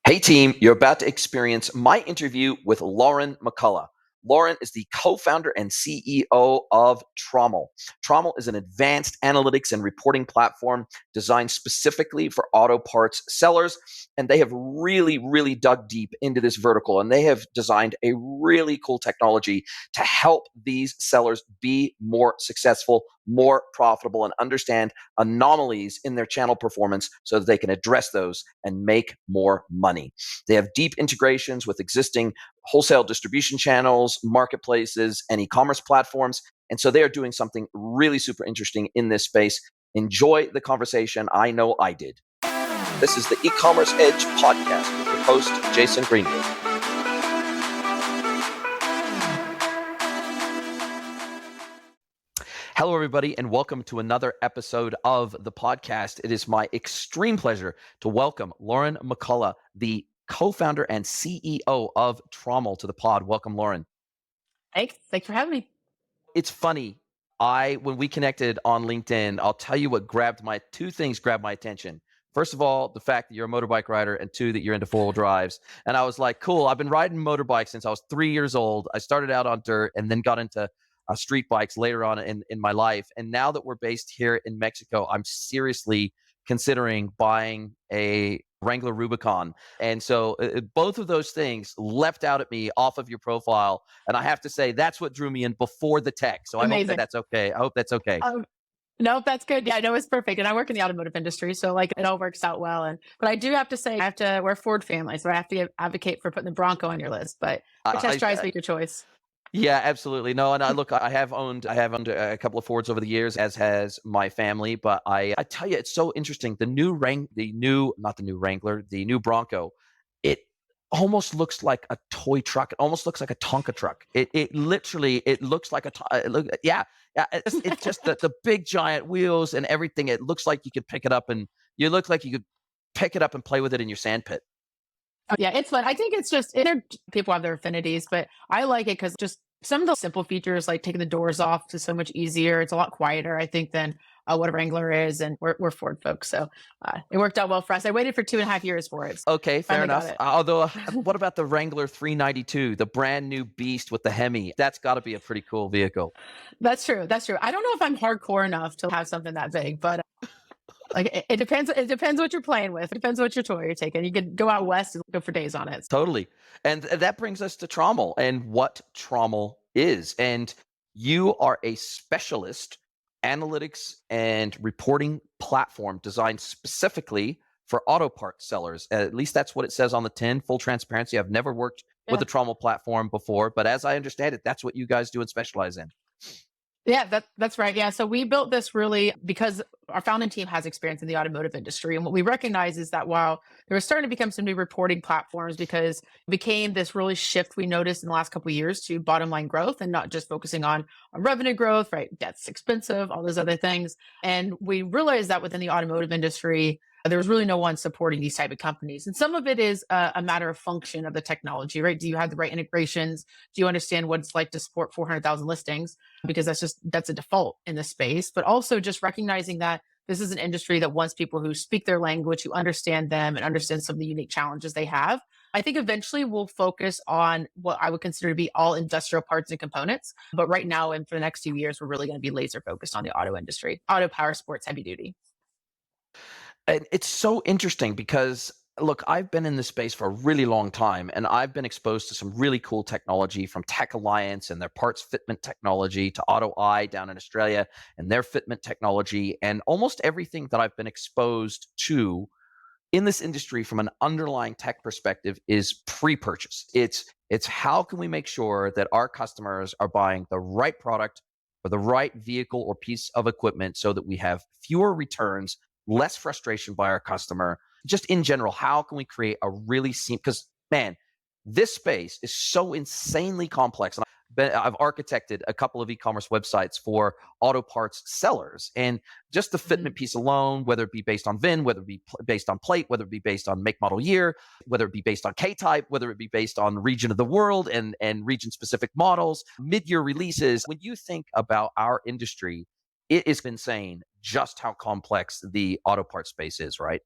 Hey team, you're about to experience my interview with Lauren McCullough. Lauren is the co-founder and CEO of Tromml. Tromml is an advanced analytics and reporting platform designed specifically for auto parts sellers, and they have really dug deep into this vertical, and they have designed a really cool technology to help these sellers be more successful, more profitable, and understand anomalies in their channel performance so that they can address those and make more money. They have deep integrations with existing wholesale distribution channels, marketplaces, and e-commerce platforms. And so they are doing something really super interesting in this space. Enjoy the conversation. I know I did. This is the E-commerce Edge podcast with your host, Jason Greenwood. Hello, everybody, and welcome to another episode of the podcast. It is my extreme pleasure to welcome Lauren McCullough, the co-founder and CEO of Tromml, to the pod. Welcome, Lauren. Thanks for having me. It's funny. When we connected on LinkedIn, I'll tell you what two things grabbed my attention. First of all, the fact that you're a motorbike rider, and two, that you're into four-wheel drives. And I was like, cool, I've been riding motorbikes since I was 3 years old. I started out on dirt and then got into street bikes later on in my life. And now that we're based here in Mexico, I'm seriously considering buying a Wrangler Rubicon. And so both of those things leapt out at me off of your profile. And I have to say, that's what drew me in before the tech. So I hope that's okay. I hope that's okay. No, that's good. Yeah, I know it's perfect. And I work in the automotive industry, so it all works out well. But I do have to say, we're a Ford family, so I have to advocate for putting the Bronco on your list. But test drives make your choice. Yeah, absolutely. No, and I have owned a couple of Fords over the years, as has my family. But I tell you, it's so interesting. The new Bronco, it almost looks like a toy truck. It almost looks like a Tonka truck. It literally looks like it's just the big giant wheels and everything. It looks like you could pick it up and play with it in your sandpit. Yeah, it's fun. I think it's just people have their affinities, but I like it because just some of the simple features, like taking the doors off, is so much easier. It's a lot quieter, I think, than what a Wrangler is, and we're Ford folks, so it worked out well for us. I waited for 2.5 years for it. Okay, fair enough. Although, what about the Wrangler 392, the brand new beast with the Hemi? That's got to be a pretty cool vehicle. That's true. I don't know if I'm hardcore enough to have something that big, but it depends. It depends what you're playing with. It depends what your toy you're taking. You could go out west and go for days on it. Totally. And that brings us to Tromml and what Tromml is. And you are a specialist analytics and reporting platform designed specifically for auto parts sellers. At least that's what it says on the tin. Full transparency. I've never worked with a Tromml platform before, but as I understand it, that's what you guys do and specialize in. Yeah, that's right. Yeah. So we built this really because our founding team has experience in the automotive industry. And what we recognize is that while there was starting to become some new reporting platforms, because it became this really shift we noticed in the last couple of years to bottom line growth and not just focusing on revenue growth, right? Debt's expensive, all those other things. And we realized that within the automotive industry, there was really no one supporting these type of companies. And some of it is a matter of function of the technology, right? Do you have the right integrations? Do you understand what it's like to support 400,000 listings? Because that's a default in this space, but also just recognizing that this is an industry that wants people who speak their language, who understand them and understand some of the unique challenges they have. I think eventually we'll focus on what I would consider to be all industrial parts and components. But right now and for the next few years, we're really going to be laser focused on the auto industry, auto, power sports, heavy duty. And it's so interesting because, look, I've been in this space for a really long time, and I've been exposed to some really cool technology, from Tech Alliance and their parts fitment technology to Auto Eye down in Australia and their fitment technology. And almost everything that I've been exposed to in this industry from an underlying tech perspective is pre-purchase. It's how can we make sure that our customers are buying the right product or the right vehicle or piece of equipment so that we have fewer returns, less frustration by our customer. Just in general, how can we create a really because, man, this space is so insanely complex. And I've architected a couple of e-commerce websites for auto parts sellers, and just the fitment piece alone, whether it be based on VIN, whether it be based on plate, whether it be based on make, model, year, whether it be based on K-type, whether it be based on region of the world and region-specific models, mid-year releases. When you think about our industry, it is insane just how complex the auto parts space is, right?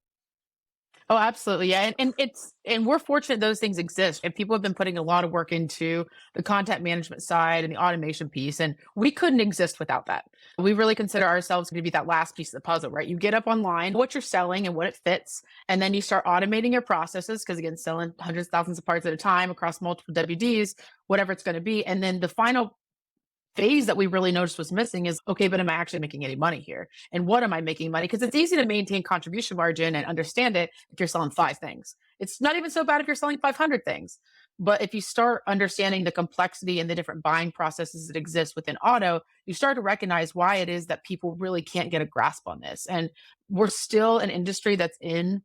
Oh, absolutely. Yeah. And we're fortunate those things exist. And people have been putting a lot of work into the content management side and the automation piece. And we couldn't exist without that. We really consider ourselves to be that last piece of the puzzle, right? You get up online, what you're selling and what it fits, and then you start automating your processes. Cause again, selling hundreds of thousands of parts at a time across multiple WDs, whatever it's going to be. And then the final phase that we really noticed was missing is okay, but am I actually making any money here? And what am I making money? Because it's easy to maintain contribution margin and understand it if you're selling five things. It's not even so bad if you're selling 500 things. But if you start understanding the complexity and the different buying processes that exist within auto, you start to recognize why it is that people really can't get a grasp on this. And we're still an industry that's in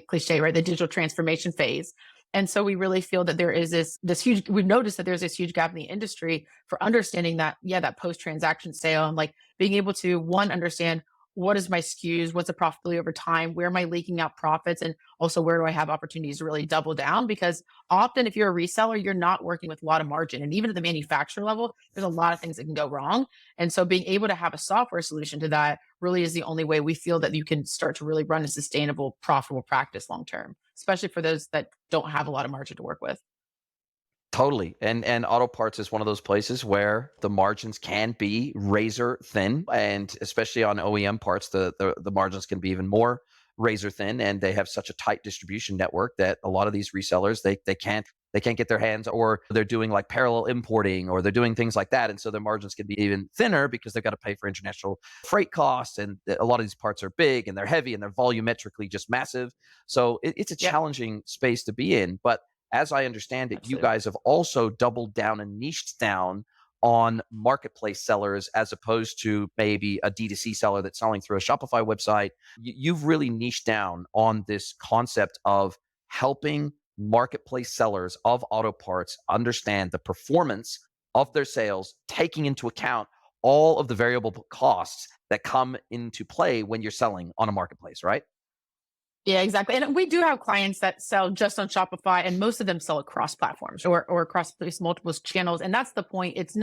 cliche, right? The digital transformation phase. And so we really feel that there is this huge, we've noticed that there's this huge gap in the industry for understanding that, yeah, that post-transaction sale and like being able to one, understand what is my SKUs, what's the profitability over time, where am I leaking out profits, and also where do I have opportunities to really double down? Because often if you're a reseller, you're not working with a lot of margin. And even at the manufacturer level, there's a lot of things that can go wrong. And so being able to have a software solution to that really is the only way we feel that you can start to really run a sustainable, profitable practice long term, especially for those that don't have a lot of margin to work with. Totally. And auto parts is one of those places where the margins can be razor thin. And especially on OEM parts, the margins can be even more razor thin. And they have such a tight distribution network that a lot of these resellers they can't get their hands, or they're doing like parallel importing, or they're doing things like that. And so their margins can be even thinner because they've got to pay for international freight costs. And a lot of these parts are big and they're heavy and they're volumetrically just massive. So it's a Yep, challenging space to be in. But as I understand it, you absolutely. guys have also doubled down and niched down on marketplace sellers as opposed to maybe a D2C seller that's selling through a Shopify website. You've really niched down on this concept of helping marketplace sellers of auto parts understand the performance of their sales, taking into account all of the variable costs that come into play when you're selling on a marketplace, right? Yeah, exactly. And we do have clients that sell just on Shopify, and most of them sell across platforms or across these multiple channels. And that's the point. It's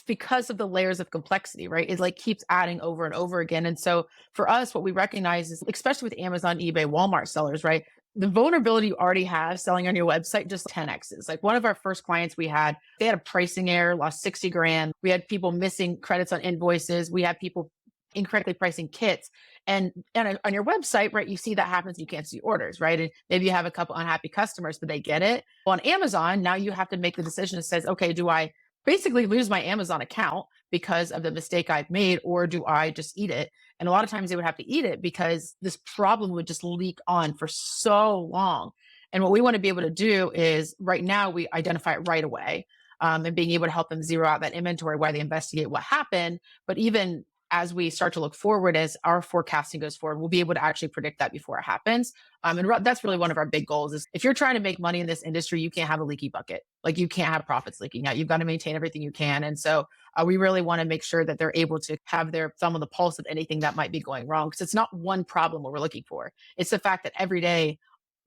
because of the layers of complexity, right? It like keeps adding over and over again. And so for us, what we recognize is, especially with Amazon, eBay, Walmart sellers, right? The vulnerability you already have selling on your website just 10x's. Like one of our first clients we had, they had a pricing error, lost 60 grand. We had people missing credits on invoices. We had people incorrectly pricing kits. And on your website, right, you see that happens, you can't see orders, right? And maybe you have a couple unhappy customers, but they get it. On Amazon, now you have to make the decision that says, okay, do I basically lose my Amazon account because of the mistake I've made, or do I just eat it? And a lot of times they would have to eat it because this problem would just leak on for so long. And what we want to be able to do is right now we identify it right away, and being able to help them zero out that inventory while they investigate what happened. But even as we start to look forward, as our forecasting goes forward, we'll be able to actually predict that before it happens. That's really one of our big goals is if you're trying to make money in this industry, you can't have a leaky bucket. Like you can't have profits leaking out. You've got to maintain everything you can. And so we really want to make sure that they're able to have their thumb on the pulse of anything that might be going wrong. Because it's not one problem what we're looking for. It's the fact that every day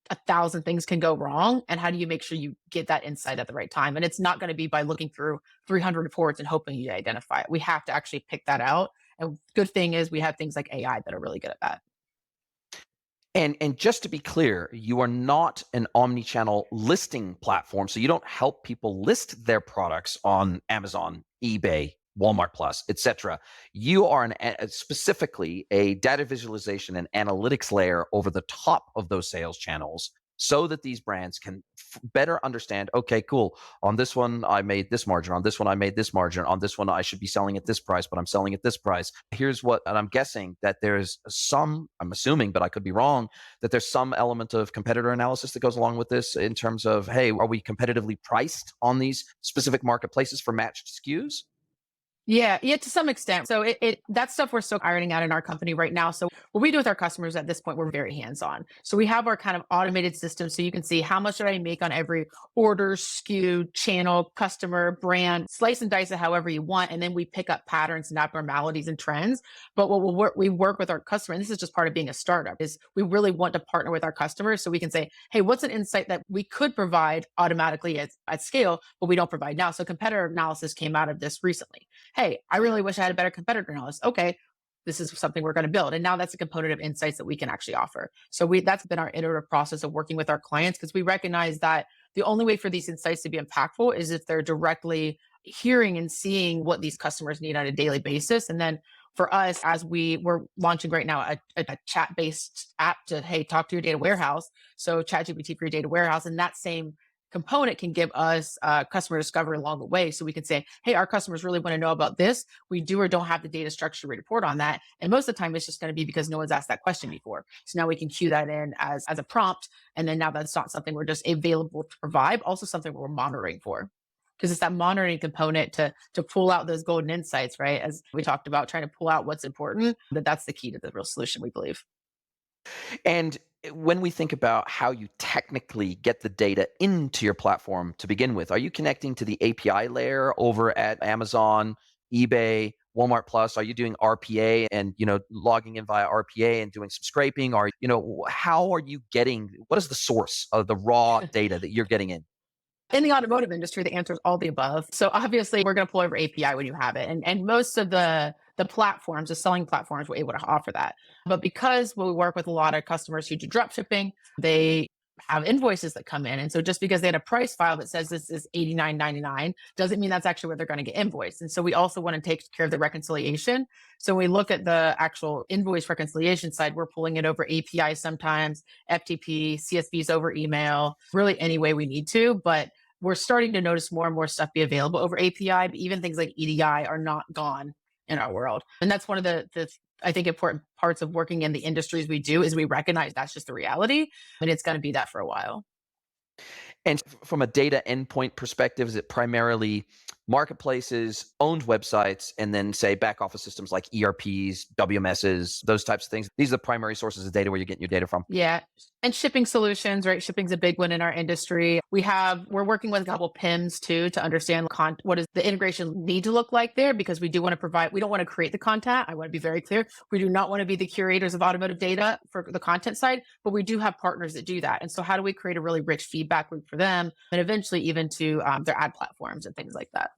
a thousand things can go wrong, and how do you make sure you get that insight at the right time? And it's not going to be by looking through 300 reports and hoping you identify it. We have to actually pick that out, and good thing is we have things like AI that are really good at that. And just to be clear, you are not an omni-channel listing platform, so you don't help people list their products on Amazon, eBay, Walmart Plus, etc. You are specifically a data visualization and analytics layer over the top of those sales channels so that these brands can better understand, okay, cool. On this one, I made this margin. On this one, I made this margin. On this one, I should be selling at this price, but I'm selling at this price. Here's what, and I'm guessing that there's some, I'm assuming, but I could be wrong, that there's some element of competitor analysis that goes along with this in terms of, hey, are we competitively priced on these specific marketplaces for matched SKUs? Yeah, yeah, to some extent. So it that stuff we're still ironing out in our company right now. So what we do with our customers at this point, we're very hands-on. So we have our kind of automated system so you can see how much did I make on every order, SKU, channel, customer, brand, slice and dice it however you want. And then we pick up patterns and abnormalities and trends. But what we work with our customer, and this is just part of being a startup, is we really want to partner with our customers so we can say, hey, what's an insight that we could provide automatically at scale, but we don't provide now? So competitor analysis came out of this recently. Hey, I really wish I had a better competitor analysis. Okay, this is something we're going to build. And now that's a component of insights that we can actually offer. So that's been our iterative process of working with our clients, because we recognize that the only way for these insights to be impactful is if they're directly hearing and seeing what these customers need on a daily basis. And then for us, as we're launching right now a chat-based app to, hey, talk to your data warehouse. So ChatGPT for your data warehouse. And that same component can give us customer discovery along the way. So we can say, hey, our customers really want to know about this. We do or don't have the data structure to report on that. And most of the time, it's just going to be because no one's asked that question before. So now we can cue that in as a prompt. And then now that's not something we're just available to provide, also something we're monitoring for. Because it's that monitoring component to pull out those golden insights, right? As we talked about, trying to pull out what's important, that's the key to the real solution, we believe. And when we think about how you technically get the data into your platform to begin with, are you connecting to the API layer over at Amazon, eBay, Walmart Plus? Are you doing RPA and, logging in via RPA and doing some scraping? Or, how are you getting, what is the source of the raw data that you're getting in? In the automotive industry, the answer is all the above. So obviously, we're going to pull over API when you have it, and most of the platforms, the selling platforms, were able to offer that. But because we work with a lot of customers who do drop shipping, they have invoices that come in, and so just because they had a price file that says this is $89.99 doesn't mean that's actually what they're going to get invoiced. And so we also want to take care of the reconciliation. So when we look at the actual invoice reconciliation side, we're pulling it over API sometimes, FTP, CSVs over email, really any way we need to. But we're starting to notice more and more stuff be available over API, but even things like EDI are not gone in our world. And that's one of the I think important parts of working in the industries we do is we recognize that's just the reality, and it's going to be that for a while. And from a data endpoint perspective, is it primarily marketplaces, owned websites, and then say back office systems like ERPs, WMSs, those types of things? These are the primary sources of data where you're getting your data from. Yeah. And shipping solutions, right? Shipping's a big one in our industry. We're working with a couple PIMs too to understand what does the integration need to look like there, because we do want to provide, we don't want to create the content. I want to be very clear. We do not want to be the curators of automotive data for the content side, but we do have partners that do that. And so how do we create a really rich feedback loop for them and eventually even to their ad platforms and things like that?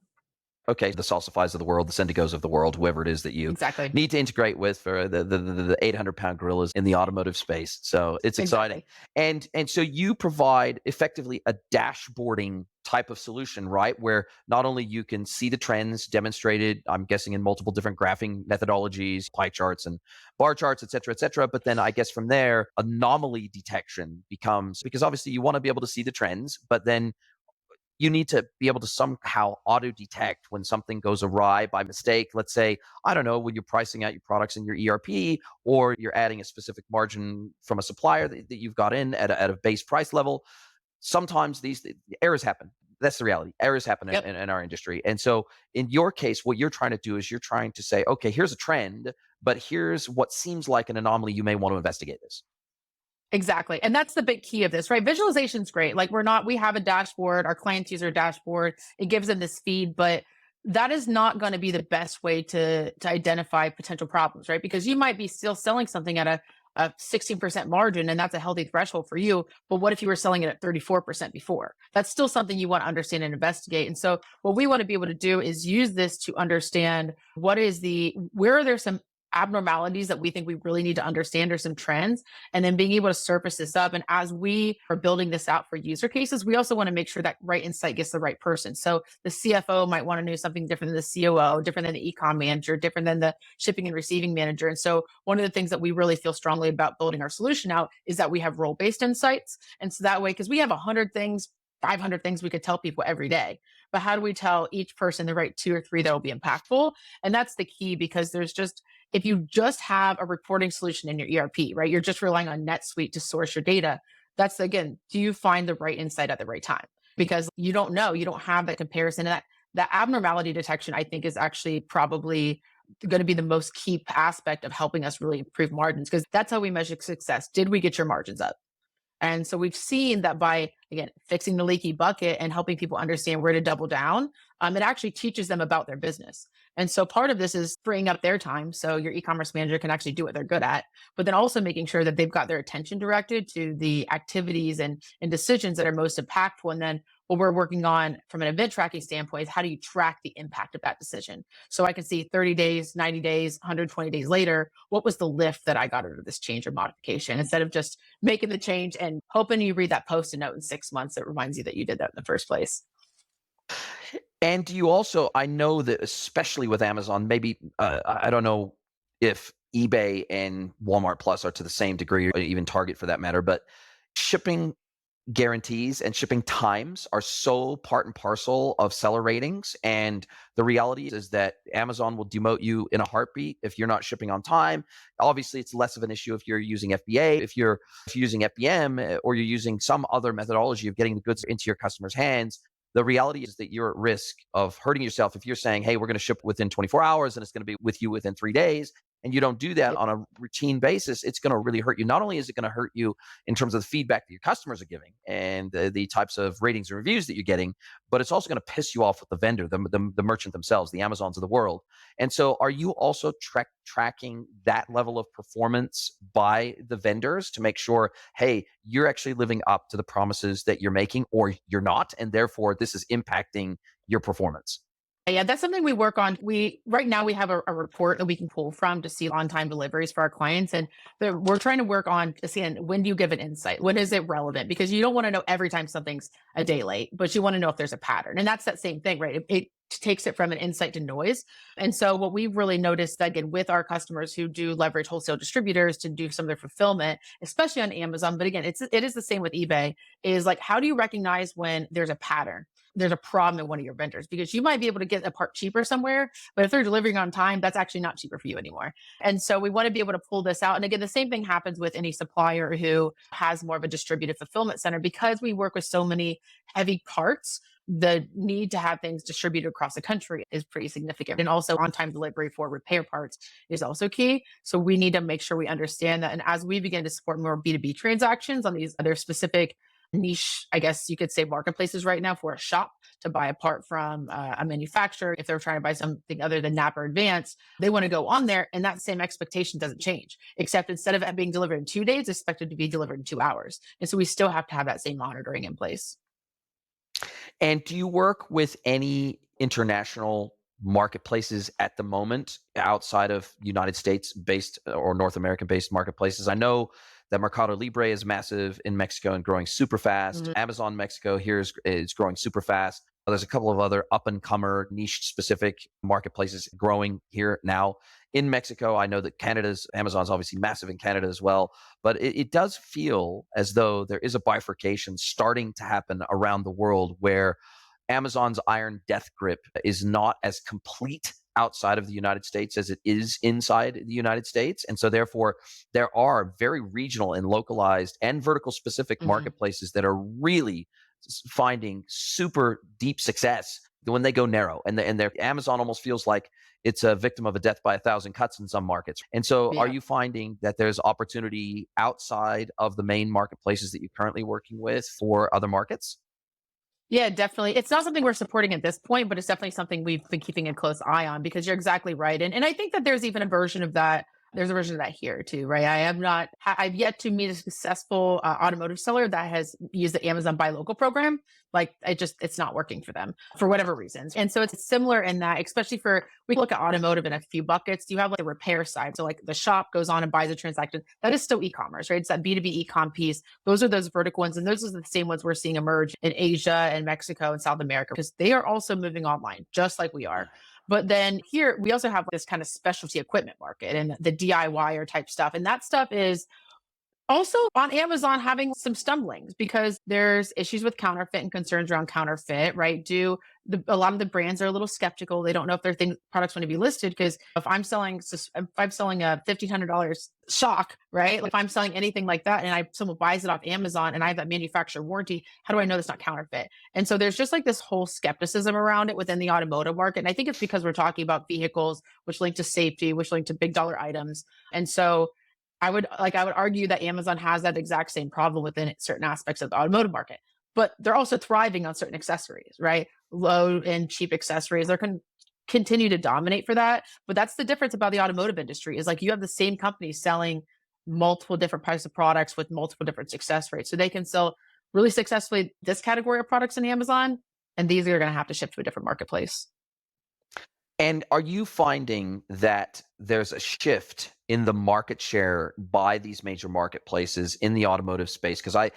Okay, the Salsifys of the world, the Syndigos of the world, whoever it is that you Exactly. need to integrate with for the 800-pound gorillas in the automotive space. So it's exciting. Exactly. And so you provide effectively a dashboarding type of solution, right? Where not only you can see the trends demonstrated, I'm guessing in multiple different graphing methodologies, pie charts and bar charts, et cetera, but then I guess from there, anomaly detection becomes, because obviously you want to be able to see the trends, but then you need to be able to somehow auto detect when something goes awry by mistake. Let's say, I don't know, when you're pricing out your products in your ERP, or you're adding a specific margin from a supplier that you've got in at a base price level. Sometimes these errors happen. That's the reality. Errors happen Yep. in our industry. And so in your case, what you're trying to do is you're trying to say, okay, here's a trend, but here's what seems like an anomaly. You may want to investigate this. Exactly. And that's the big key of this, right? Visualization's great. Like we have a dashboard, our clients use our dashboard. It gives them this feed, but that is not going to be the best way to identify potential problems, right? Because you might be still selling something at a 16% margin, and that's a healthy threshold for you. But what if you were selling it at 34% before? That's still something you want to understand and investigate. And so what we want to be able to do is use this to understand where are there some abnormalities that we think we really need to understand, or some trends, and then being able to surface this up. And as we are building this out for user cases, we also want to make sure that right insight gets the right person. So the CFO might want to know something different than the COO, different than the ecom manager, different than the shipping and receiving manager. And so one of the things that we really feel strongly about building our solution out is that we have role-based insights. And so that way, because we have 100 things, 500 things we could tell people every day, but how do we tell each person the right two or three that will be impactful? And that's the key, because if you just have a reporting solution in your ERP, right? You're just relying on NetSuite to source your data. That's, again, do you find the right insight at the right time? Because you don't know, you don't have that comparison. And that abnormality detection, I think, is actually probably going to be the most key aspect of helping us really improve margins, because that's how we measure success. Did we get your margins up? And so we've seen that by again, fixing the leaky bucket and helping people understand where to double down, it actually teaches them about their business. And so part of this is freeing up their time so your e-commerce manager can actually do what they're good at, but then also making sure that they've got their attention directed to the activities and decisions that are most impactful. And then what we're working on from an event tracking standpoint is how do you track the impact of that decision? So I can see 30 days, 90 days, 120 days later, what was the lift that I got out of this change or modification, instead of just making the change and hoping you read that post-it note in 6 months that reminds you that you did that in the first place. And do you also, I know that especially with Amazon, maybe I don't know if eBay and Walmart Plus are to the same degree, or even Target for that matter, but shipping guarantees and shipping times are so part and parcel of seller ratings. And the reality is that Amazon will demote you in a heartbeat if you're not shipping on time. Obviously, it's less of an issue if you're using FBA, if you're using FBM, or you're using some other methodology of getting the goods into your customers' hands. The reality is that you're at risk of hurting yourself if you're saying, hey, we're going to ship within 24 hours and it's going to be with you within 3 days. And you don't do that Yep. on a routine basis, it's going to really hurt you. Not only is it going to hurt you in terms of the feedback that your customers are giving and the types of ratings and reviews that you're getting, but it's also going to piss you off with the vendor, the merchant themselves, the Amazons of the world. And so, are you also tracking that level of performance by the vendors to make sure, hey, you're actually living up to the promises that you're making, or you're not, and therefore this is impacting your performance? Yeah, that's something we work on. We right now we have a report that we can pull from to see on-time deliveries for our clients, and we're trying to work on to see when do you give an insight? When is it relevant? Because you don't want to know every time something's a day late, but you want to know if there's a pattern, and that's that same thing, right? It takes it from an insight to noise. And so what we've really noticed again with our customers who do leverage wholesale distributors to do some of their fulfillment, especially on Amazon, but again, it is the same with eBay, is like how do you recognize when there's a pattern? There's a problem in one of your vendors, because you might be able to get a part cheaper somewhere, but if they're delivering on time, that's actually not cheaper for you anymore. And so we want to be able to pull this out. And again, the same thing happens with any supplier who has more of a distributed fulfillment center, because we work with so many heavy parts. The need to have things distributed across the country is pretty significant. And also on time delivery for repair parts is also key. So we need to make sure we understand that. And as we begin to support more B2B transactions on these other specific niche, I guess you could say, marketplaces right now for a shop to buy a part from a manufacturer. If they're trying to buy something other than Napa Advance, they want to go on there, and that same expectation doesn't change, except instead of it being delivered in 2 days, it's expected to be delivered in 2 hours. And so we still have to have that same monitoring in place. And do you work with any international marketplaces at the moment outside of United States based or North American based marketplaces? I know that Mercado Libre is massive in Mexico and growing super fast. Mhm. Amazon Mexico here is growing super fast. There's a couple of other up and comer niche specific marketplaces growing here now in Mexico. I know that Canada's Amazon's obviously massive in Canada as well, but it does feel as though there is a bifurcation starting to happen around the world where Amazon's iron death grip is not as complete outside of the United States as it is inside the United States. And so therefore there are very regional and localized and vertical specific Mhm. marketplaces that are really finding super deep success when they go narrow. And their Amazon almost feels like it's a victim of a death by a thousand cuts in some markets. And so are Yeah. you finding that there's opportunity outside of the main marketplaces that you're currently working with for other markets? Yeah, definitely. It's not something we're supporting at this point, but it's definitely something we've been keeping a close eye on, because you're exactly right. And I think that there's even a version of that. There's a version of that here too, right? I have not, I've yet to meet a successful automotive seller that has used the Amazon Buy Local program. Like it's not working for them for whatever reasons. And so it's similar in that, especially for, we can look at automotive in a few buckets. You have like the repair side. So like the shop goes on and buys a transaction. That is still e-commerce, right? It's that B2B ecom piece. Those are those vertical ones. And those are the same ones we're seeing emerge in Asia and Mexico and South America, because they are also moving online, just like we are. But then here we also have this kind of specialty equipment market and the DIY type stuff. And that stuff is also on Amazon having some stumblings, because there's issues with counterfeit and concerns around counterfeit, right? A lot of the brands are a little skeptical. They don't know if their products want to be listed, because if I'm selling a $1,500 shock, right? Like if I'm selling anything like that and someone buys it off Amazon and I have that manufacturer warranty, how do I know that's not counterfeit? And so there's just like this whole skepticism around it within the automotive market. And I think it's because we're talking about vehicles, which link to safety, which link to big dollar items. And so I would argue that Amazon has that exact same problem within certain aspects of the automotive market. but they're also thriving on certain accessories, right? Low and cheap accessories. They're continue to dominate for that. But that's the difference about the automotive industry is like you have the same company selling multiple different types of products with multiple different success rates. So they can sell really successfully this category of products in Amazon, and these are going to have to ship to a different marketplace. And are you finding that there's a shift in the market share by these major marketplaces in the automotive space? Because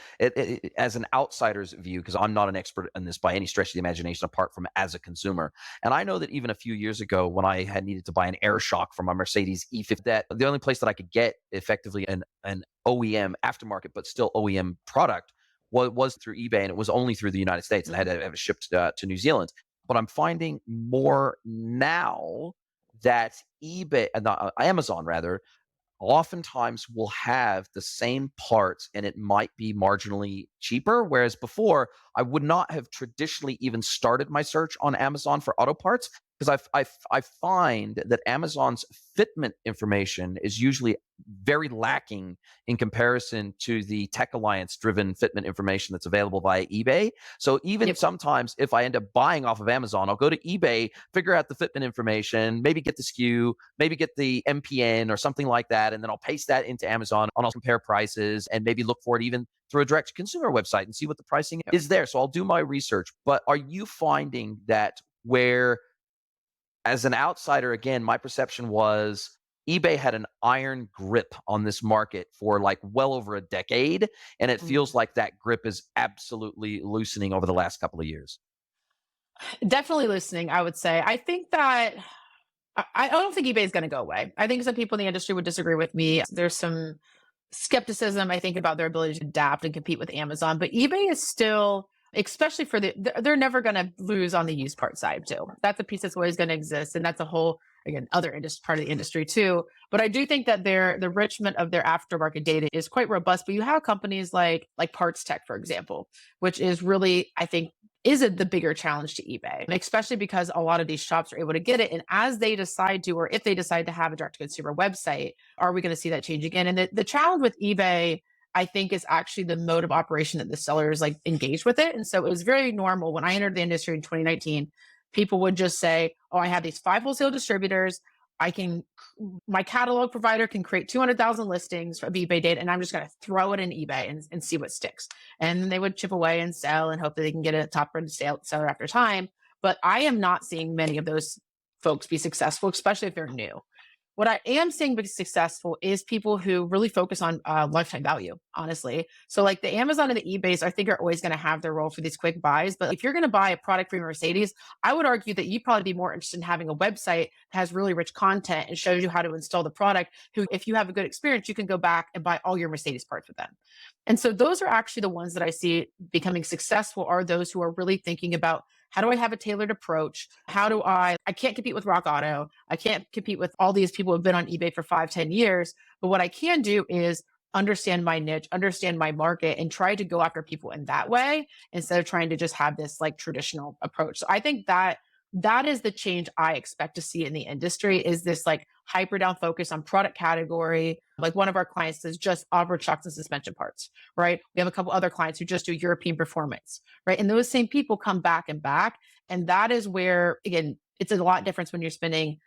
as an outsider's view, because I'm not an expert in this by any stretch of the imagination, apart from as a consumer, and I know that even a few years ago, when I had needed to buy an air shock from a Mercedes E50, that the only place that I could get effectively an OEM aftermarket, but still OEM product was through eBay, and it was only through the United States, and I had to have it shipped to New Zealand. But I'm finding more now that eBay, Amazon rather, oftentimes will have the same parts and it might be marginally cheaper. Whereas before, I would not have traditionally even started my search on Amazon for auto parts because I find that Amazon's fitment information is usually very lacking in comparison to the Tech Alliance driven fitment information that's available via eBay. So even Yep. sometimes if I end up buying off of Amazon, I'll go to eBay, figure out the fitment information, maybe get the SKU, maybe get the MPN or something like that, and then I'll paste that into Amazon and I'll compare prices and maybe look for it even through a direct to consumer website and see what the pricing is there. So I'll do my research. But are you finding that where, as an outsider, again, my perception was eBay had an iron grip on this market for like well over a decade, and it feels like that grip is absolutely loosening over the last couple of years. Definitely listening, I would say. I think that I don't think eBay is going to go away. I think some people in the industry would disagree with me. There's some skepticism, I think, about their ability to adapt and compete with Amazon. But eBay is still, especially for they're never going to lose on the used part side too. That's a piece that's always going to exist, and that's a whole again other industry part of the industry too. But I do think that the enrichment of their aftermarket data is quite robust. But you have companies like Parts Tech, for example, which is really, I think, is it the bigger challenge to eBay, especially because a lot of these shops are able to get it. And as they decide to, or if they decide to have a direct to consumer website, are we going to see that change again? And the challenge with eBay, I think, is actually the mode of operation that the sellers like engage with it. And so it was very normal when I entered the industry in 2019. People would just say, "Oh, I have these five wholesale distributors. I can, my catalog provider can create 200,000 listings of eBay data, and I'm just going to throw it in eBay and see what sticks." And then they would chip away and sell and hope that they can get a top rated seller after time. But I am not seeing many of those folks be successful, especially if they're new. What I am seeing be successful is people who really focus on lifetime value, honestly. So, like the Amazon and the eBays, I think are always going to have their role for these quick buys. But if you're going to buy a product from Mercedes, I would argue that you'd probably be more interested in having a website that has really rich content and shows you how to install the product. Who, if you have a good experience, you can go back and buy all your Mercedes parts with them. And so, those are actually the ones that I see becoming successful are those who are really thinking about how do I have a tailored approach? How do I can't compete with Rock Auto. I can't compete with all these people who've been on eBay for 5, 10 years. But what I can do is understand my niche, understand my market, and try to go after people in that way instead of trying to just have this like traditional approach. So I think that that is the change I expect to see in the industry is this like hyper down focus on product category. Like one of our clients does just off-road shocks and suspension parts, right? We have a couple other clients who just do European performance, right? And those same people come back and back. And that is where, again, it's a lot different when you're spending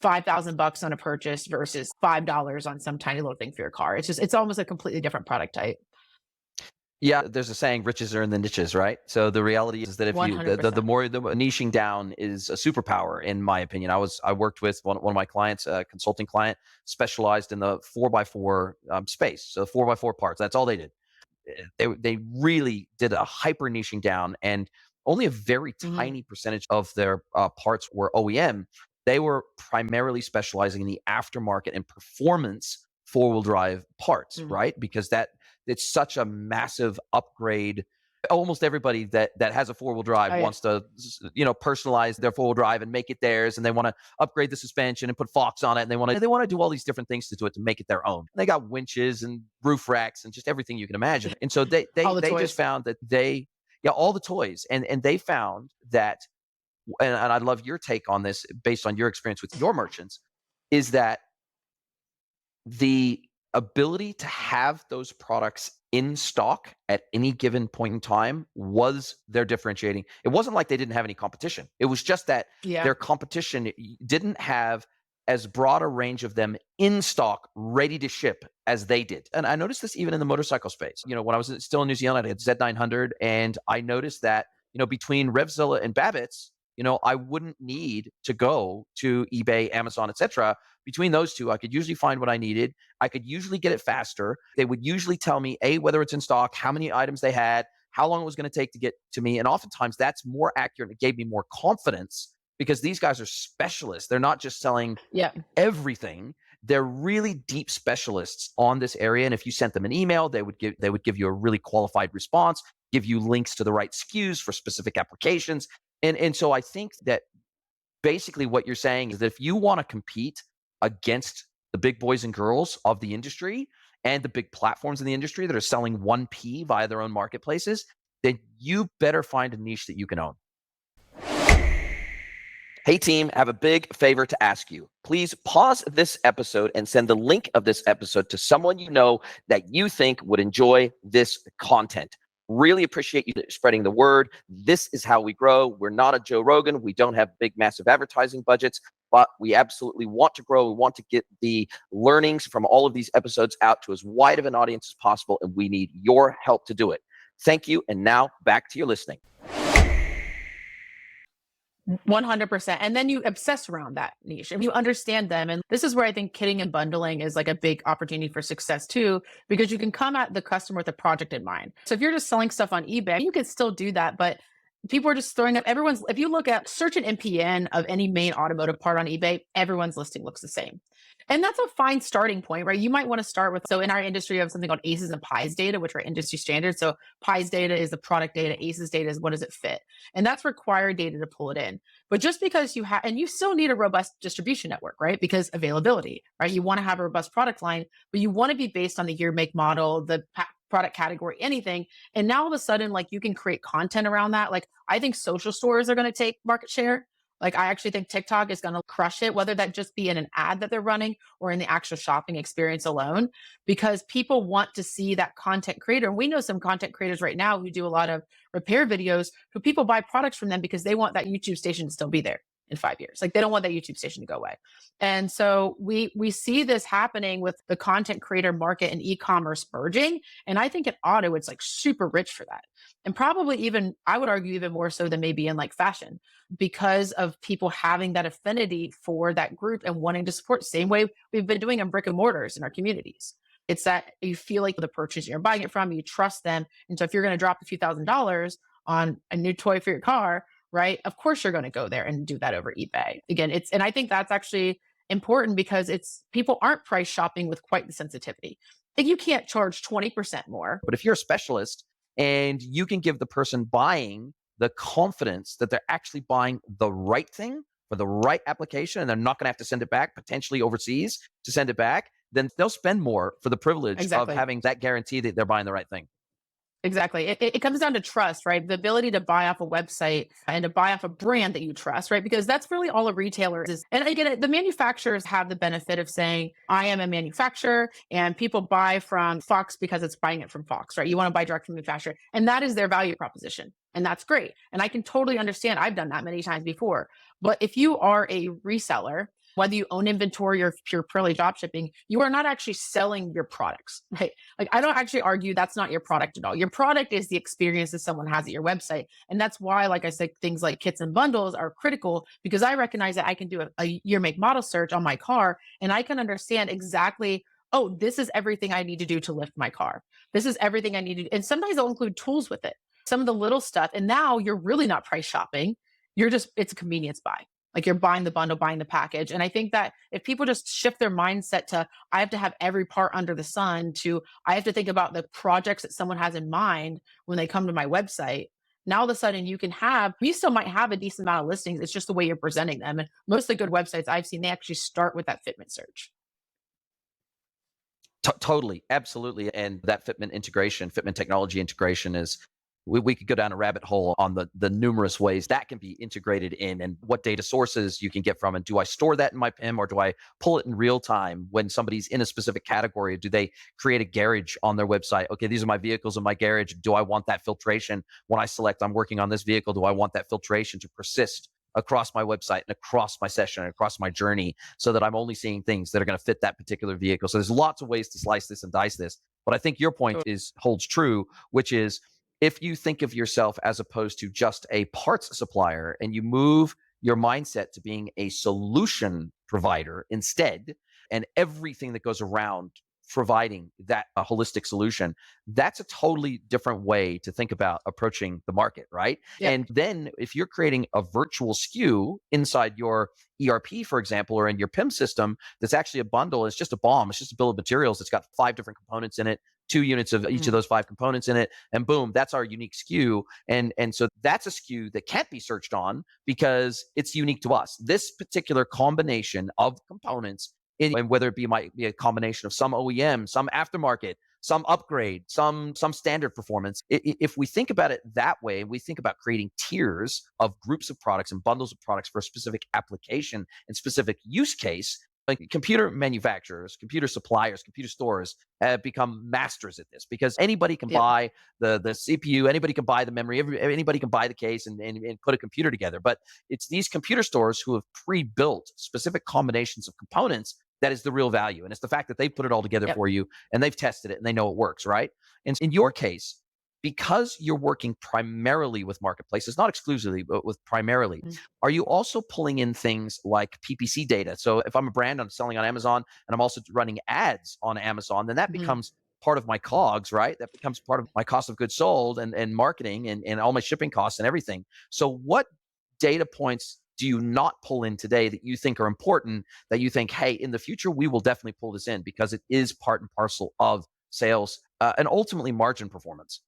5,000 bucks on a purchase versus $5 on some tiny little thing for your car. It's just, it's almost a completely different product type. Yeah, there's a saying, riches are in the niches, right? So the reality is that if you the 100%. more the niching down is a superpower, in my opinion. I worked with one of my clients, a consulting client, specialized in the 4x4 space. So 4x4 parts. That's all they did. They really did a hyper niching down, and only a very Hmm. tiny percentage of their parts were OEM. They were primarily specializing in the aftermarket and performance four-wheel drive parts, Hmm. right? Because it's such a massive upgrade. Almost everybody that has a four-wheel drive Oh, yeah. wants to personalize their four-wheel drive and make it theirs, and they want to upgrade the suspension and put Fox on it, and they want to do all these different things to do it to make it their own. They got winches and roof racks and just everything you can imagine. And so they All they the they just toys. found that yeah, all the toys, and they found that, and I'd love your take on this based on your experience with your merchants, is that the ability to have those products in stock at any given point in time was their differentiating. It wasn't like they didn't have any competition. It was just that Yeah. their competition didn't have as broad a range of them in stock, ready to ship as they did. And I noticed this even in the motorcycle space. When I was still in New Zealand, I had Z900, and I noticed that, between Revzilla and Babbitt's, I wouldn't need to go to eBay, Amazon, etc. Between those two, I could usually find what I needed. I could usually get it faster. They would usually tell me, A, whether it's in stock, how many items they had, how long it was going to take to get to me. And oftentimes that's more accurate. It gave me more confidence because these guys are specialists. They're not just selling Yeah. everything. They're really deep specialists on this area. And if you sent them an email, they would give you a really qualified response, give you links to the right SKUs for specific applications. And so I think that basically what you're saying is that if you want to compete against the big boys and girls of the industry and the big platforms in the industry that are selling 1P via their own marketplaces, then you better find a niche that you can own. Hey team, I have a big favor to ask you. Please pause this episode and send the link of this episode to someone you know that you think would enjoy this content. Really appreciate you spreading the word. This is how we grow. We're not a Joe Rogan. We don't have big, massive advertising budgets, but we absolutely want to grow. We want to get the learnings from all of these episodes out to as wide of an audience as possible, and we need your help to do it. Thank you, and now back to your listening. 100%. And then you obsess around that niche and you understand them. And this is where I think kitting and bundling is like a big opportunity for success too, because you can come at the customer with a project in mind. So if you're just selling stuff on eBay, you can still do that, but people are just throwing up if you look at search an NPN of any main automotive part on eBay, everyone's listing looks the same. And that's a fine starting point, right? You might want to start with, so in our industry, we have something called ACEs and PIEs data, which are industry standards. So PIEs data is the product data, ACEs data is what does it fit? And that's required data to pull it in. But just because you have, and you still need a robust distribution network, right? Because availability, right? You want to have a robust product line, but you want to be based on the year, make, model, the product category, anything. And now all of a sudden, like you can create content around that. Like I think social stores are going to take market share. Like I actually think TikTok is going to crush it, whether that just be in an ad that they're running or in the actual shopping experience alone, because people want to see that content creator. And we know some content creators right now who do a lot of repair videos who people buy products from them because they want that YouTube station to still be there in 5 years. Like they don't want that YouTube station to go away. And so we see this happening with the content creator market and e-commerce merging. And I think in auto, it's like super rich for that. And probably even, I would argue even more so than maybe in like fashion, because of people having that affinity for that group and wanting to support, same way we've been doing in brick and mortars in our communities. It's that you feel like the person you're buying it from, you trust them. And so if you're going to drop a few $1,000s on a new toy for your car, right? Of course you're going to go there and do that over eBay. Again, and I think that's actually important because people aren't price shopping with quite the sensitivity. Like you can't charge 20% more. But if you're a specialist and you can give the person buying the confidence that they're actually buying the right thing for the right application and they're not going to have to send it back, potentially overseas to send it back, then they'll spend more for the privilege of Exactly. having that guarantee that they're buying the right thing. Exactly. It comes down to trust, right? The ability to buy off a website and to buy off a brand that you trust, right? Because that's really all a retailer is. And again, the manufacturers have the benefit of saying, I am a manufacturer and people buy from Fox because it's buying it from Fox, right? You want to buy direct from manufacturer. And that is their value proposition. And that's great. And I can totally understand. I've done that many times before. But if you are a reseller, whether you own inventory or if you're purely drop shipping, you are not actually selling your products, right? Like I don't actually argue that's not your product at all. Your product is the experience that someone has at your website. And that's why, like I said, things like kits and bundles are critical because I recognize that I can do a year make model search on my car and I can understand exactly, oh, this is everything I need to do to lift my car. This is everything I need to do. And sometimes they'll include tools with it, some of the little stuff. And now you're really not price shopping. It's a convenience buy. Like you're buying the bundle, buying the package. And I think that if people just shift their mindset to, I have to have every part under the sun to, I have to think about the projects that someone has in mind when they come to my website. Now all of a sudden you still might have a decent amount of listings. It's just the way you're presenting them. And most of the good websites I've seen, they actually start with that fitment search. Totally, absolutely. And that fitment technology integration is We could go down a rabbit hole on the numerous ways that can be integrated in and what data sources you can get from. And do I store that in my PIM, or do I pull it in real time when somebody's in a specific category? Do they create a garage on their website? Okay, these are my vehicles in my garage. Do I want that filtration when I select I'm working on this vehicle? Do I want that filtration to persist across my website and across my session and across my journey, so that I'm only seeing things that are going to fit that particular vehicle? So there's lots of ways to slice this and dice this. But I think your point is holds true, which is, if you think of yourself as opposed to just a parts supplier, and you move your mindset to being a solution provider instead, and everything that goes around providing that a holistic solution, that's a totally different way to think about approaching the market, right? Yeah. And then if you're creating a virtual SKU inside your ERP, for example, or in your PIM system, that's actually a bundle, it's just a BOM, it's just a bill of materials, it's got 5 different components in it, 2 units of each of Mhm. those 5 components in it, and boom, that's our unique SKU. And so that's a SKU that can't be searched on because it's unique to us. This particular combination of components, and whether it might be a combination of some OEM, some aftermarket, some upgrade, some standard performance. If we think about it that way, we think about creating tiers of groups of products and bundles of products for a specific application and specific use case. Like, computer manufacturers, computer suppliers, computer stores have become masters at this, because anybody can Yep. buy the CPU, anybody can buy the memory, anybody can buy the case and put a computer together. But it's these computer stores who have pre-built specific combinations of components that is the real value. And it's the fact that they put it all together Yep. for you, and they've tested it and they know it works, right? And in your case, because you're working primarily with marketplaces, not exclusively, but with primarily, Mhm. are you also pulling in things like PPC data? So if I'm a brand, I'm selling on Amazon, and I'm also running ads on Amazon, then that Mhm. becomes part of my COGS, right? That becomes part of my cost of goods sold, and marketing, and all my shipping costs and everything. So what data points do you not pull in today that you think are important, that you think, hey, in the future, we will definitely pull this in because it is part and parcel of sales, and ultimately margin performance?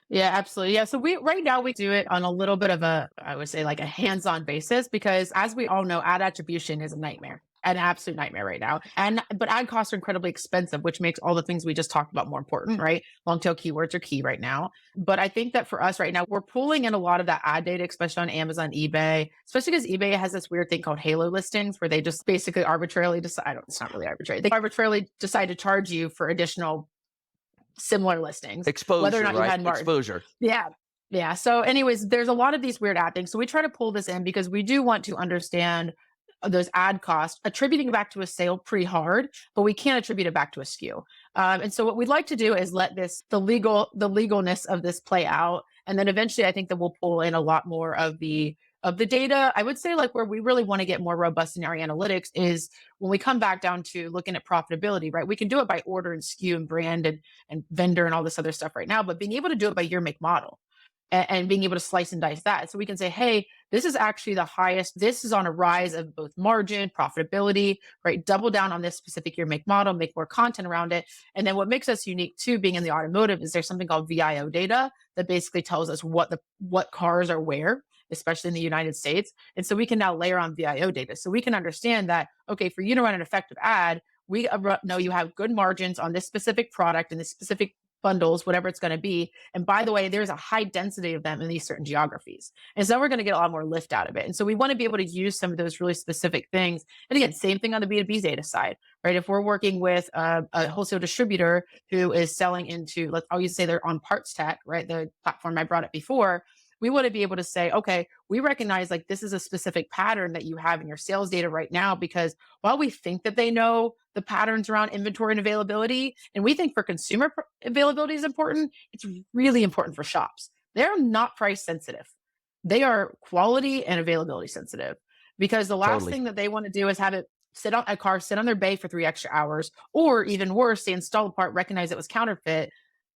Yeah, absolutely. Yeah. So we right now we do it on a little bit of a, I would say, like a hands-on basis, because as we all know, ad attribution is a nightmare, an absolute nightmare right now. And but ad costs are incredibly expensive, which makes all the things we just talked about more important, right? Long tail keywords are key right now. But I think that for us right now, we're pulling in a lot of that ad data, especially on Amazon, eBay, especially because eBay has this weird thing called halo listings where they just basically arbitrarily decide, I don't, it's not really arbitrary. They arbitrarily decide to charge you for additional similar listings, whether or Exposure, not you right? had more. Exposure. Yeah. Yeah. So, anyways, there's a lot of these weird ad things. So we try to pull this in because we do want to understand those ad costs, attributing back to a sale pretty hard, but we can't attribute it back to a SKU. And so what we'd like to do is let the legalness of this play out. And then eventually I think that we'll pull in a lot more of the data. I would say like where we really want to get more robust in our analytics is when we come back down to looking at profitability, right? We can do it by order and SKU and brand and vendor and all this other stuff right now, but being able to do it by year, make, model, and being able to slice and dice that. So we can say, hey, this is actually the highest. This is on a rise of both margin, profitability, right? Double down on this specific year, make, model, make more content around it. And then what makes us unique too, being in the automotive, is there's something called VIO data that basically tells us what cars are where, especially in the United States. And so we can now layer on VIO data. So we can understand that, okay, for you to run an effective ad, we know you have good margins on this specific product and this specific bundles, whatever it's going to be. And by the way, there's a high density of them in these certain geographies. And so we're going to get a lot more lift out of it. And so we want to be able to use some of those really specific things. And again, same thing on the B2B data side, right? If we're working with a wholesale distributor who is selling into, I'll use say they're on Parts Tech, right? The platform I brought up before. We want to be able to say, okay, we recognize like this is a specific pattern that you have in your sales data right now, because while we think that they know the patterns around inventory and availability, and we think for consumer availability is important, it's really important for shops. They're not price sensitive. They are quality and availability sensitive, because the last Totally. thing that they want to do is have it sit on their bay for 3 extra hours, or even worse, they install a part, recognize it was counterfeit,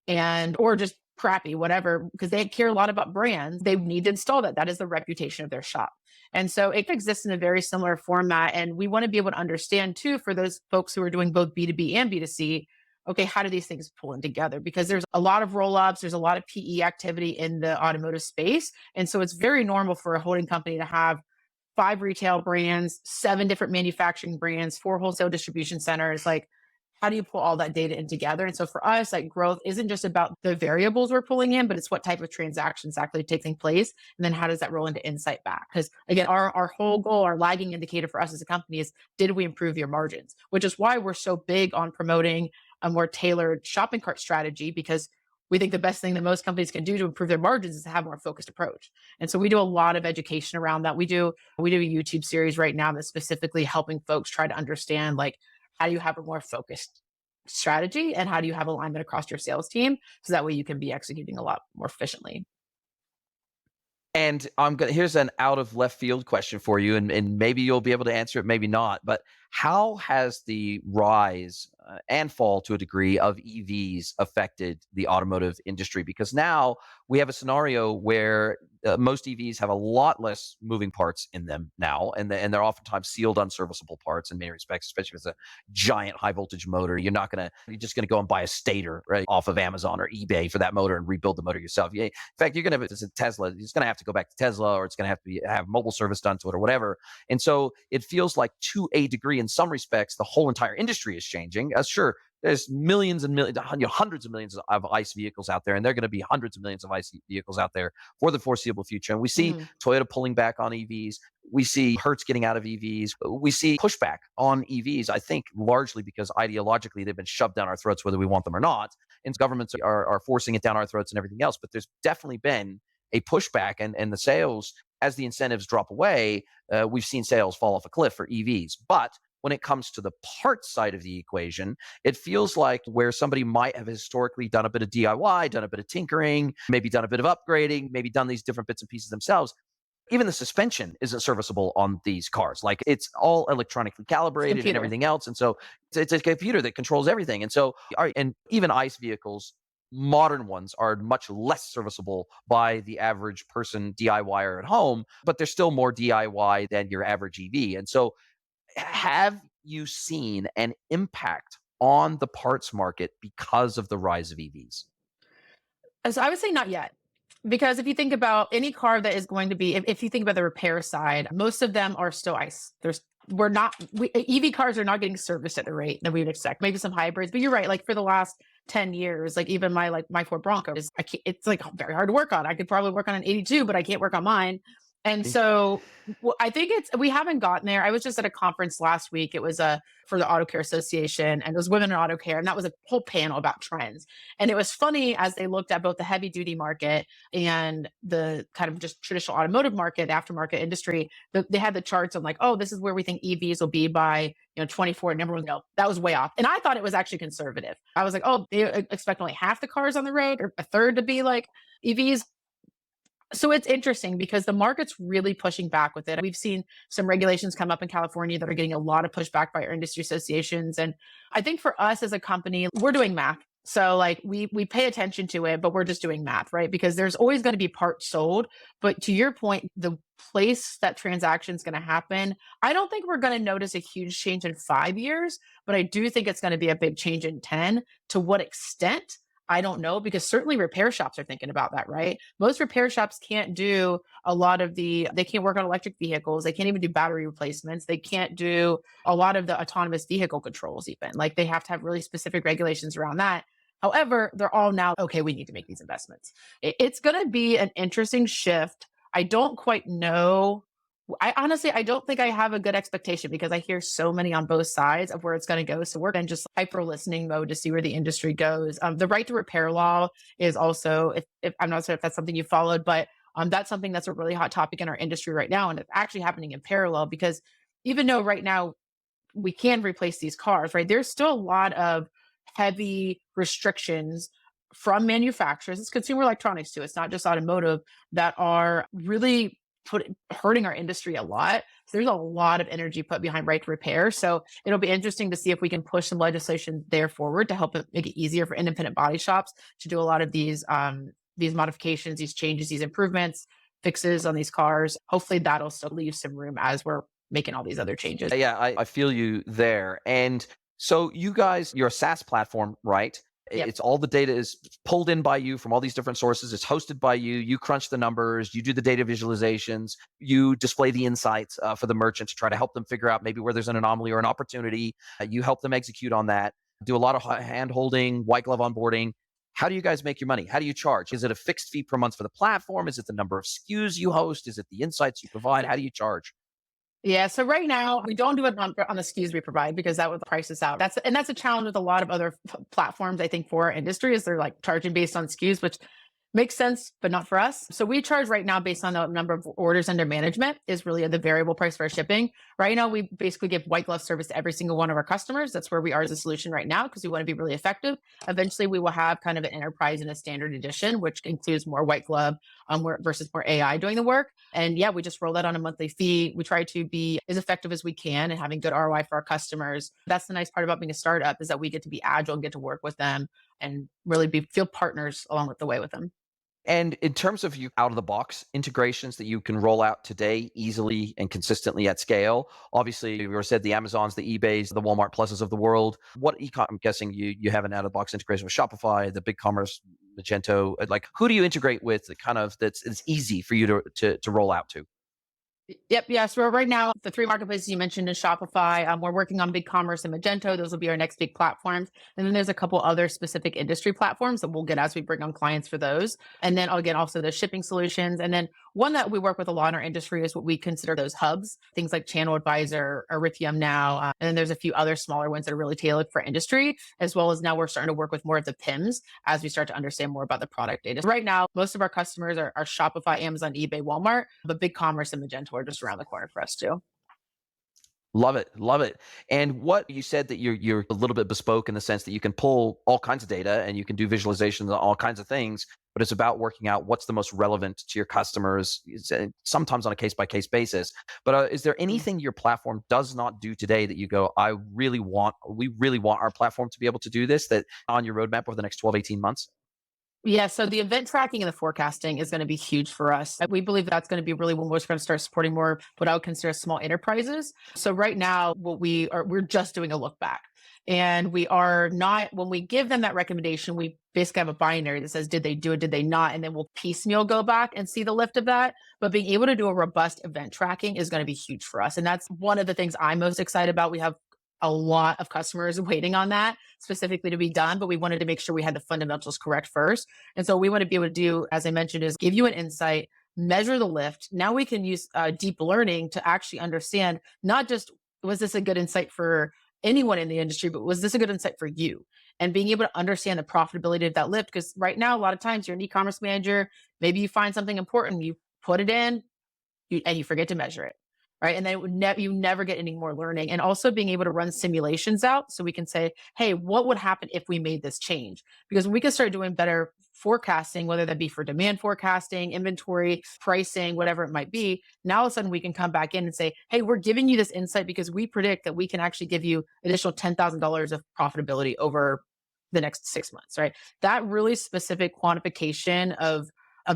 and or just crappy, whatever, because they care a lot about brands. They need to install that. That is the reputation of their shop. And so it exists in a very similar format. And we want to be able to understand too, for those folks who are doing both B2B and B2C, okay, how do these things pull in together? Because there's a lot of roll-ups, there's a lot of PE activity in the automotive space. And so it's very normal for a holding company to have 5 retail brands, 7 different manufacturing brands, 4 wholesale distribution centers. Like how do you pull all that data in together? And so for us, like growth isn't just about the variables we're pulling in, but it's what type of transactions actually taking place. And then how does that roll into insight back? Because again, our whole goal, our lagging indicator for us as a company is, did we improve your margins? Which is why we're so big on promoting a more tailored shopping cart strategy, because we think the best thing that most companies can do to improve their margins is to have a more focused approach. And so we do a lot of education around that. We do a YouTube series right now that's specifically helping folks try to understand, like, how do you have a more focused strategy and how do you have alignment across your sales team so that way you can be executing a lot more efficiently. And here's an out of left field question for you, and maybe you'll be able to answer it, maybe not. But how has the rise and fall to a degree of EVs affected the automotive industry? Because now we have a scenario where most EVs have a lot less moving parts in them now, and they're oftentimes sealed, unserviceable parts in many respects, especially if it's a giant high voltage motor. You're just gonna go and buy a stator right off of Amazon or eBay for that motor and rebuild the motor yourself. In fact, you're gonna, if it's a Tesla, it's gonna have to go back to Tesla, or it's gonna have to have mobile service done to it or whatever. And so it feels like, to a degree, in some respects, the whole entire industry is changing. Sure, there's millions and millions, hundreds of millions of ICE vehicles out there, and there are going to be hundreds of millions of ICE vehicles out there for the foreseeable future. And we see Mhm. Toyota pulling back on EVs. We see Hertz getting out of EVs. We see pushback on EVs, I think largely because ideologically they've been shoved down our throats, whether we want them or not. And governments are forcing it down our throats and everything else. But there's definitely been a pushback, and the sales, as the incentives drop away, we've seen sales fall off a cliff for EVs. But when it comes to the parts side of the equation, it feels like where somebody might have historically done a bit of DIY, done a bit of tinkering, maybe done a bit of upgrading, maybe done these different bits and pieces themselves. Even the suspension isn't serviceable on these cars. Like, it's all electronically It's a calibrated and computer. everything else. And so it's a computer that controls everything. And so, all right, and even ICE vehicles, modern ones, are much less serviceable by the average person DIYer at home, but they're still more DIY than your average EV. And so, have you seen an impact on the parts market because of the rise of EVs? So I would say not yet. Because if you think about any car that is going to be, if you think about the repair side, most of them are still ICE. EV cars are not getting serviced at the rate that we would expect. Maybe some hybrids, but you're right. Like for the last 10 years, like even my Ford Bronco it's like very hard to work on. I could probably work on an 82, but I can't work on mine. And so I think we haven't gotten there. I was just at a conference last week. It was for the Auto Care Association, and it was Women in Auto Care. And that was a whole panel about trends. And it was funny as they looked at both the heavy duty market and the kind of just traditional automotive market, aftermarket industry. They had the charts on, like, oh, this is where we think EVs will be by 24. And everyone, no, that was way off. And I thought it was actually conservative. I was like, oh, they expect only half the cars on the road, or a third to be like EVs. So it's interesting because the market's really pushing back with it. We've seen some regulations come up in California that are getting a lot of pushback by our industry associations. And I think for us as a company, we're doing math. So like we pay attention to it, but we're just doing math, right? Because there's always going to be parts sold. But to your point, the place that transaction is going to happen, I don't think we're going to notice a huge change in 5 years, but I do think it's going to be a big change in 10. To what extent? I don't know, because certainly repair shops are thinking about that, right? Most repair shops can't do they can't work on electric vehicles. They can't even do battery replacements. They can't do a lot of the autonomous vehicle controls, even. Like they have to have really specific regulations around that. However, they're all now, okay, we need to make these investments. It's going to be an interesting shift. I don't quite know. I honestly, I don't think I have a good expectation because I hear so many on both sides of where it's going to go. So we're in just hyper listening mode to see where the industry goes. The right to repair law is also, if I'm not sure if that's something you followed, but that's something that's a really hot topic in our industry right now. And it's actually happening in parallel because even though right now we can replace these cars, right? There's still a lot of heavy restrictions from manufacturers. It's consumer electronics too. It's not just automotive that are really hurting our industry a lot. So there's a lot of energy put behind right to repair. So it'll be interesting to see if we can push some legislation there forward to help make it easier for independent body shops to do a lot of these modifications, these changes, these improvements, fixes on these cars. Hopefully that'll still leave some room as we're making all these other changes. Yeah, I feel you there. And so you guys, you're a SaaS platform, right? Yep. It's all the data is pulled in by you from all these different sources. It's hosted by you. You crunch the numbers. You do the data visualizations. You display the insights for the merchant to try to help them figure out maybe where there's an anomaly or an opportunity. You help them execute on that. do a lot of hand holding, white glove onboarding. How do you guys make your money? How do you charge? Is it a fixed fee per month for the platform? Is it the number of SKUs you host? Is it the insights you provide? How do you charge? Yeah, so right now we don't do it on the SKUs we provide because that would price us out. That's a challenge with a lot of other platforms. I think for our industry is they're like charging based on SKUs, which makes sense, but not for us. So we charge right now based on the number of orders under management is really the variable price for our shipping. Right now, we basically give white glove service to every single one of our customers. That's where we are as a solution right now because we want to be really effective. Eventually, we will have kind of an enterprise and a standard edition, which includes more white glove versus more AI doing the work. And yeah, we just roll that on a monthly fee. We try to be as effective as we can and having good ROI for our customers. That's the nice part about being a startup is that we get to be agile and get to work with them and really feel partners along with the way with them. And in terms of you out of the box integrations that you can roll out today easily and consistently at scale, obviously we already said the Amazons, the eBays, the Walmart Pluses of the world. What I'm guessing you have an out of the box integration with Shopify, the BigCommerce, Magento. Like who do you integrate with that kind of that's it's easy for you to roll out to? Yep. Yeah. So right now, the three marketplaces you mentioned is Shopify. We're working on BigCommerce and Magento. Those will be our next big platforms. And then there's a couple other specific industry platforms that we'll get as we bring on clients for those. And then again, also the shipping solutions. And then one that we work with a lot in our industry is what we consider those hubs, things like Channel Advisor, Erythium now. And then there's a few other smaller ones that are really tailored for industry, as well as now we're starting to work with more of the PIMs as we start to understand more about the product data. Right now, most of our customers are Shopify, Amazon, eBay, Walmart, but BigCommerce and Magento are just around the corner for us too. Love it, love it. And what you said that you're a little bit bespoke in the sense that you can pull all kinds of data and you can do visualizations on all kinds of things, but it's about working out what's the most relevant to your customers, sometimes on a case by case basis. But is there Mm. anything your platform does not do today that you go, we really want our platform to be able to do this, that on your roadmap over the next 12, 18 months? Yeah, so the event tracking and the forecasting is going to be huge for us. We believe that's going to be really when we're going to start supporting more what I would consider small enterprises. So right now, we're just doing a look back. And we are not, when we give them that recommendation, we basically have a binary that says, did they do it? Did they not? And then we'll piecemeal go back and see the lift of that. But being able to do a robust event tracking is going to be huge for us. And that's one of the things I'm most excited about. We have a lot of customers waiting on that specifically to be done, but we wanted to make sure we had the fundamentals correct first. And so we want to be able to do, as I mentioned, is give you an insight, measure the lift. Now we can use deep learning to actually understand not just was this a good insight for anyone in the industry, but was this a good insight for you? And being able to understand the profitability of that lift. Because right now, a lot of times you're an e-commerce manager, maybe you find something important, you put it in, and you forget to measure it. Right. And then you never get any more learning. And also being able to run simulations out so we can say, hey, what would happen if we made this change? Because we can start doing better forecasting, whether that be for demand forecasting, inventory, pricing, whatever it might be. Now, all of a sudden, we can come back in and say, hey, we're giving you this insight because we predict that we can actually give you additional $10,000 of profitability over the next 6 months. Right. That really specific quantification of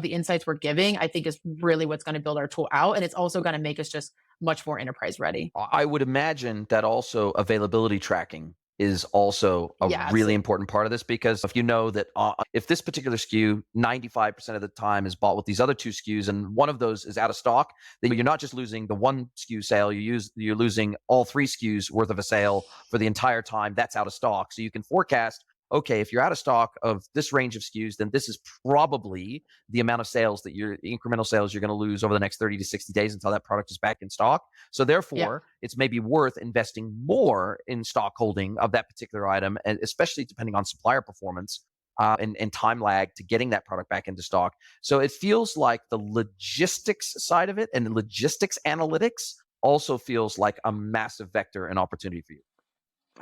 the insights we're giving, I think is really what's going to build our tool out. And it's also going to make us just much more enterprise ready. I would imagine that also availability tracking is also a Yeah, really absolutely. important part of this because if you know that if this particular SKU 95% of the time is bought with these other two SKUs and one of those is out of stock, then you're not just losing the one SKU sale, you're losing all three SKUs worth of a sale for the entire time that's out of stock. So you can forecast, okay, if you're out of stock of this range of SKUs, then this is probably the amount of sales that your incremental sales you're going to lose over the next 30 to 60 days until that product is back in stock. So Yeah. therefore, it's maybe worth investing more in stock holding of that particular item, and especially depending on supplier performance and time lag to getting that product back into stock. So it feels like the logistics side of it and the logistics analytics also feels like a massive vector and opportunity for you.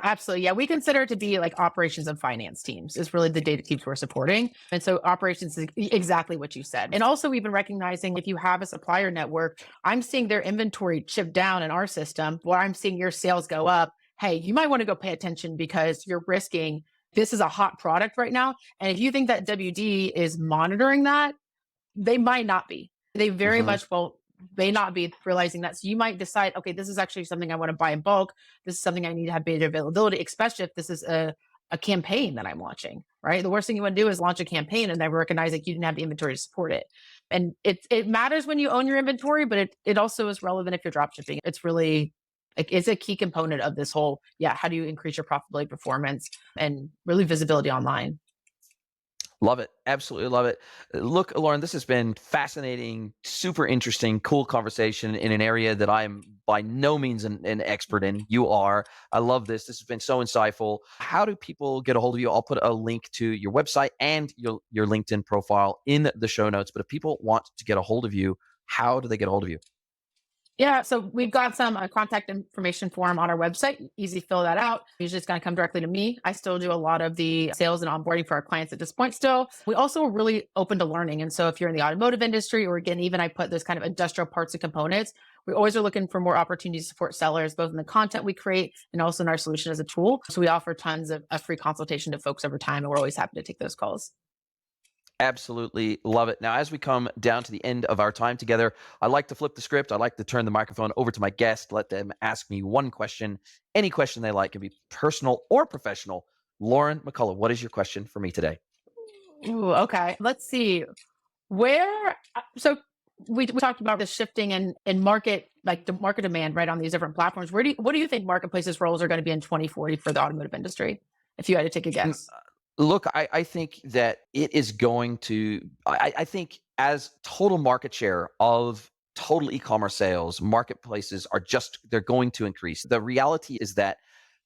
Absolutely. Yeah. We consider it to be like operations and finance teams is really the data teams we're supporting. And so operations is exactly what you said. And also we've been recognizing if you have a supplier network, I'm seeing their inventory chip down in our system, or I'm seeing your sales go up. Hey, you might want to go pay attention because you're risking this is a hot product right now. And if you think that WD is monitoring that, they might not be. They very Mhm. much well may not be realizing that. So you might decide, okay, this is actually something I want to buy in bulk. This is something I need to have beta availability, especially if this is a campaign that I'm launching, right? The worst thing you want to do is launch a campaign and then recognize that you didn't have the inventory to support it. And it matters when you own your inventory, but it also is relevant if you're drop shipping. It's really Like, it's a key component of this whole, yeah, how do you increase your profitability, performance, and really visibility online? Love it. Absolutely love it. Look, Lauren, this has been fascinating, super interesting, cool conversation in an area that I'm by no means an expert in. You are. I love this. This has been so insightful. How do people get a hold of you? I'll put a link to your website and your LinkedIn profile in the show notes. But if people want to get a hold of you, how do they get a hold of you? Yeah, so we've got some contact information form on our website. Easy to fill that out. Usually it's going to come directly to me. I still do a lot of the sales and onboarding for our clients at this point still. We also are really open to learning. And so if you're in the automotive industry, or again, even I put those kind of industrial parts and components, we always are looking for more opportunities to support sellers, both in the content we create and also in our solution as a tool. So we offer tons of free consultation to folks over time, and we're always happy to take those calls. Absolutely love it. Now, as we come down to the end of our time together, I like to flip the script. I like to turn the microphone over to my guest, let them ask me one question. Any question they like, can be personal or professional. Lauren McCullough, what is your question for me today? Ooh, okay. Let's see. Where so we talked about the shifting in market, like the market demand, right, on these different platforms. What do you think marketplaces roles are going to be in 2040 for the automotive industry? If you had to take a Mm, guess. Look, I think that it is going to, I think as total market share of total e-commerce sales, marketplaces are just, they're going to increase. The reality is that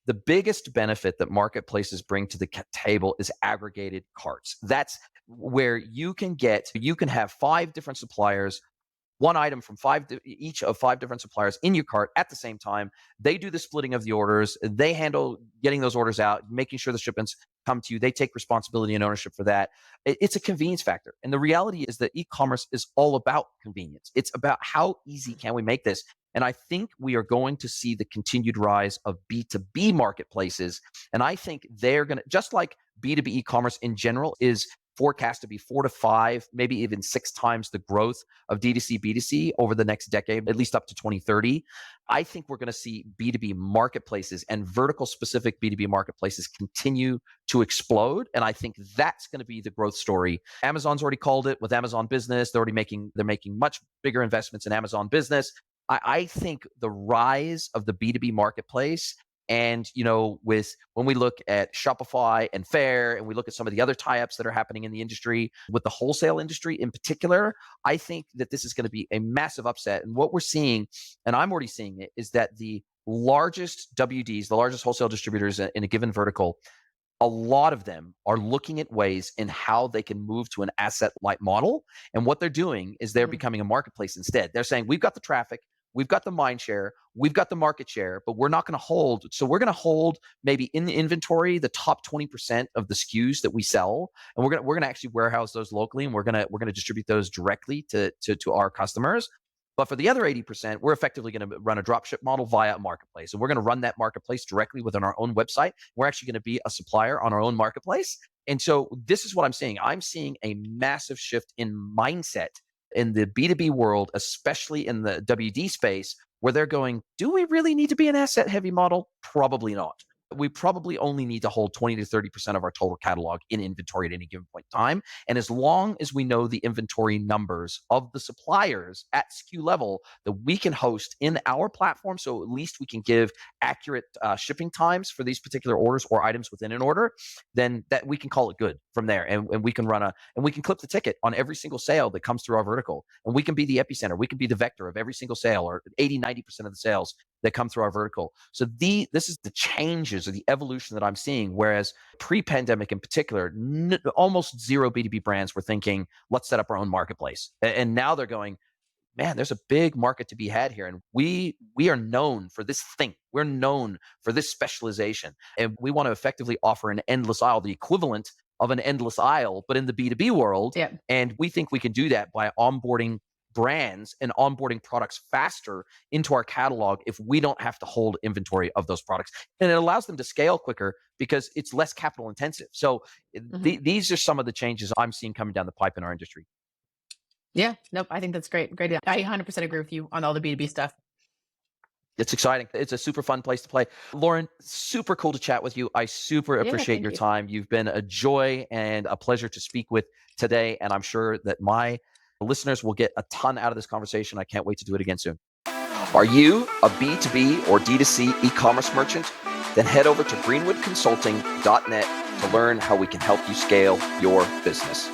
the biggest benefit that marketplaces bring to the table is aggregated carts. That's where you can have five different suppliers, one item from each of five different suppliers in your cart at the same time. They do the splitting of the orders. They handle getting those orders out, making sure the shipments come to you. They take responsibility and ownership for that. It's a convenience factor. And the reality is that e-commerce is all about convenience. It's about how easy can we make this? And I think we are going to see the continued rise of B2B marketplaces. And I think they're going to, just like B2B e-commerce in general is forecast to be 4 to 5, maybe even 6 times the growth of D2C, B2C over the next decade, at least up to 2030. I think we're going to see B2B marketplaces and vertical specific B2B marketplaces continue to explode. And I think that's going to be the growth story. Amazon's already called it with Amazon Business. They're making much bigger investments in Amazon Business. I think the rise of the B2B marketplace, and with when we look at Shopify and Fair, and we look at some of the other tie-ups that are happening in the industry, with the wholesale industry in particular, I think that this is going to be a massive upset. And what we're seeing, and I'm already seeing it, is that the largest WDs, the largest wholesale distributors in a given vertical, a lot of them are looking at ways in how they can move to an asset light model. And what they're doing is they're Mhm. becoming a marketplace instead. They're saying, we've got the traffic, we've got the mind share, we've got the market share, but we're not going to hold. So we're going to hold maybe in the inventory the top 20% of the SKUs that we sell. And we're going to actually warehouse those locally, and we're going to distribute those directly to our customers. But for the other 80%, we're effectively going to run a dropship model via a marketplace. And we're going to run that marketplace directly within our own website. We're actually going to be a supplier on our own marketplace. And so this is what I'm seeing. I'm seeing a massive shift in mindset in the B2B world, especially in the WD space, where they're going, do we really need to be an asset heavy model? Probably not. We probably only need to hold 20 to 30% of our total catalog in inventory at any given point in time. And as long as we know the inventory numbers of the suppliers at SKU level that we can host in our platform, so at least we can give accurate shipping times for these particular orders or items within an order, then that we can call it good from there. And we can and we can clip the ticket on every single sale that comes through our vertical. And we can be the epicenter. We can be the vector of every single sale, or 80, 90% of the sales that come through our vertical. So this is the changes or the evolution that I'm seeing. Whereas pre-pandemic in particular, almost zero B2B brands were thinking, let's set up our own marketplace. And now they're going, man, there's a big market to be had here. And we are known for this thing. We're known for this specialization. And we want to effectively offer an endless aisle, the equivalent of an endless aisle, but in the B2B world. Yeah. And we think we can do that by onboarding brands and onboarding products faster into our catalog if we don't have to hold inventory of those products. And it allows them to scale quicker because it's less capital intensive. So Mhm. these are some of the changes I'm seeing coming down the pipe in our industry. Yeah. Nope. I think that's great. Great. I 100% agree with you on all the B2B stuff. It's exciting. It's a super fun place to play. Lauren, super cool to chat with you. I super Yeah. appreciate Thank your you. time. You've been a joy and a pleasure to speak with today. And I'm sure that my listeners will get a ton out of this conversation. I can't wait to do it again soon. Are you a B2B or D2C e-commerce merchant? Then head over to greenwoodconsulting.net to learn how we can help you scale your business.